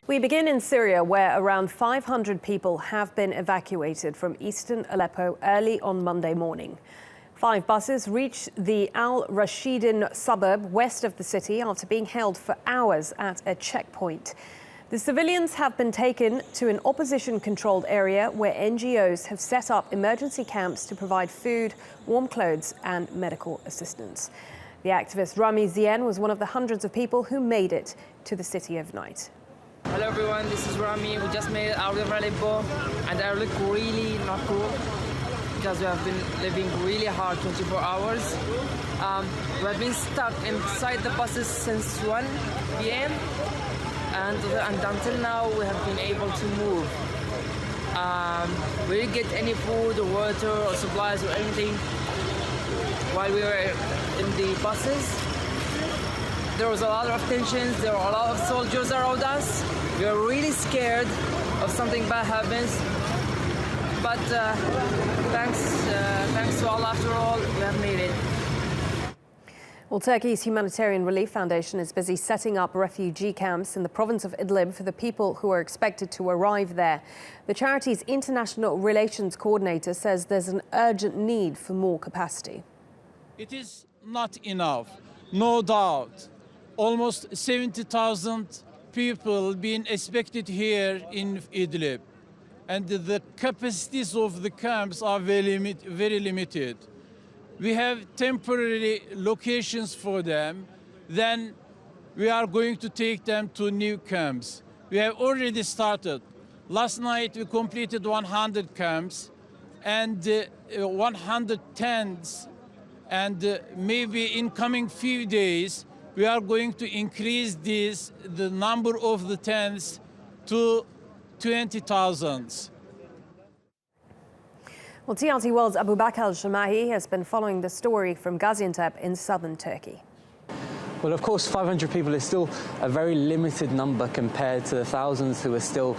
We begin in Syria, where around 500 people have been evacuated from eastern Aleppo early on Monday morning. 5 buses reached the Al-Rashidin suburb west of the city after being held for hours at a checkpoint. The civilians have been taken to an opposition-controlled area where NGOs have set up emergency camps to provide food, warm clothes and medical assistance. The activist Rami Zien was one of the hundreds of people who made it to the city overnight. Hello everyone, this is Rami. We just made it out of Aleppo and I look really not cool because we have been living really hard 24 hours. We have been stuck inside the buses since 1 p.m. and until now we have been able to move. We didn't get any food or water or supplies or anything while we were in the buses. There was a lot of tensions, there were a lot of soldiers around us. We were really scared of something bad happens. But thanks to Allah, after all, we have made it. Well, Turkey's Humanitarian Relief Foundation is busy setting up refugee camps in the province of Idlib for the people who are expected to arrive there. The charity's international relations coordinator says there's an urgent need for more capacity. It is not enough, no doubt. Almost 70,000 people being expected here in Idlib, and the capacities of the camps are very limited. We have temporary locations for them, then we are going to take them to new camps. We have already started. Last night we completed 100 camps and 100 tents, and maybe in coming few days we are going to increase the number of the tents to 20,000. Well, TRT World's Abubakr al Shamahi has been following the story from Gaziantep in southern Turkey. Well, of course, 500 people is still a very limited number compared to the thousands who are still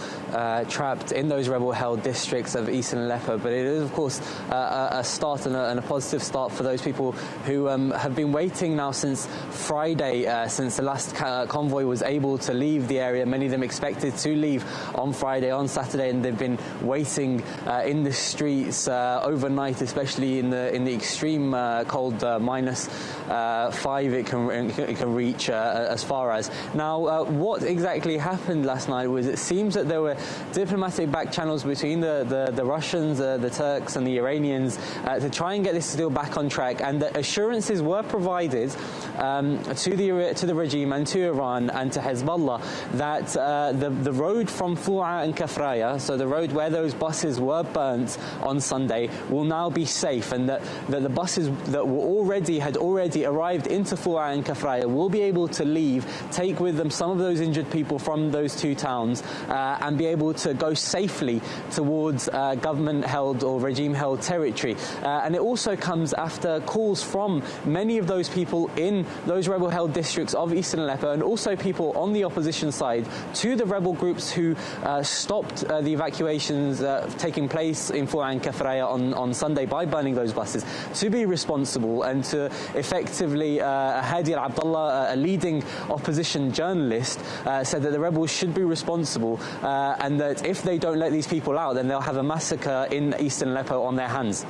trapped in those rebel-held districts of eastern Aleppo. But it is, of course, a start and a positive start for those people who have been waiting now since Friday, since the last convoy was able to leave the area. Many of them expected to leave on Friday, on Saturday, and they've been waiting in the streets overnight, especially in the extreme cold -5 it can reach as far as. Now, what exactly happened last night was it seems that there were diplomatic back channels between the Russians, the Turks and the Iranians to try and get this deal back on track, and that assurances were provided to the regime and to Iran and to Hezbollah that the road from Fu'a and Kafraya, so the road where those buses were burnt on Sunday, will now be safe, and that the buses that had already arrived into Fu'a and Kafraya will be able to leave, take with them some of those injured people from those 2 towns and be able to go safely towards government-held or regime-held territory. And it also comes after calls from many of those people in those rebel-held districts of eastern Aleppo, and also people on the opposition side to the rebel groups who stopped the evacuations taking place in Fu'a and Kafraya on Sunday by burning those buses, to be responsible and to effectively Hadi al-Abdullah, a leading opposition journalist, said that the rebels should be responsible and that if they don't let these people out, then they'll have a massacre in eastern Aleppo on their hands.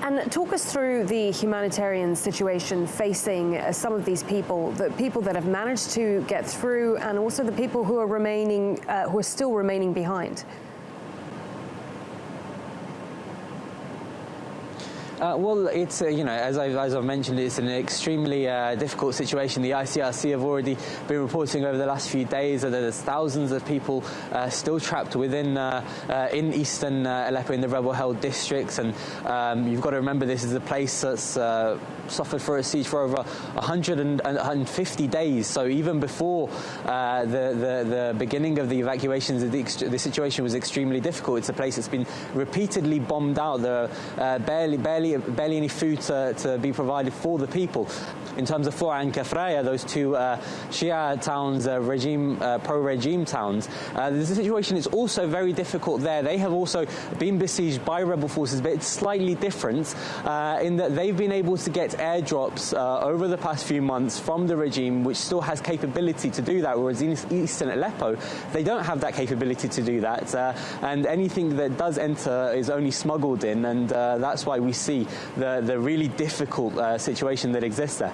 And talk us through the humanitarian situation facing some of these people, the people that have managed to get through, and also the people who are still remaining behind. Well, it's, as I've mentioned, it's an extremely difficult situation. The ICRC have already been reporting over the last few days that there's thousands of people still trapped within in eastern Aleppo in the rebel-held districts. And you've got to remember, this is a place that's suffered for a siege for over 150 days. So even before the beginning of the evacuations, the situation was extremely difficult. It's a place that's been repeatedly bombed out. There are barely any food to be provided for the people. In terms of Four and Kafraya, those two Shia towns, pro-regime towns, the situation is also very difficult there. They have also been besieged by rebel forces, but it's slightly different in that they've been able to get airdrops over the past few months from the regime, which still has capability to do that, whereas in eastern Aleppo, they don't have that capability to do that, and anything that does enter is only smuggled in, and that's why we see the really difficult situation that exists there.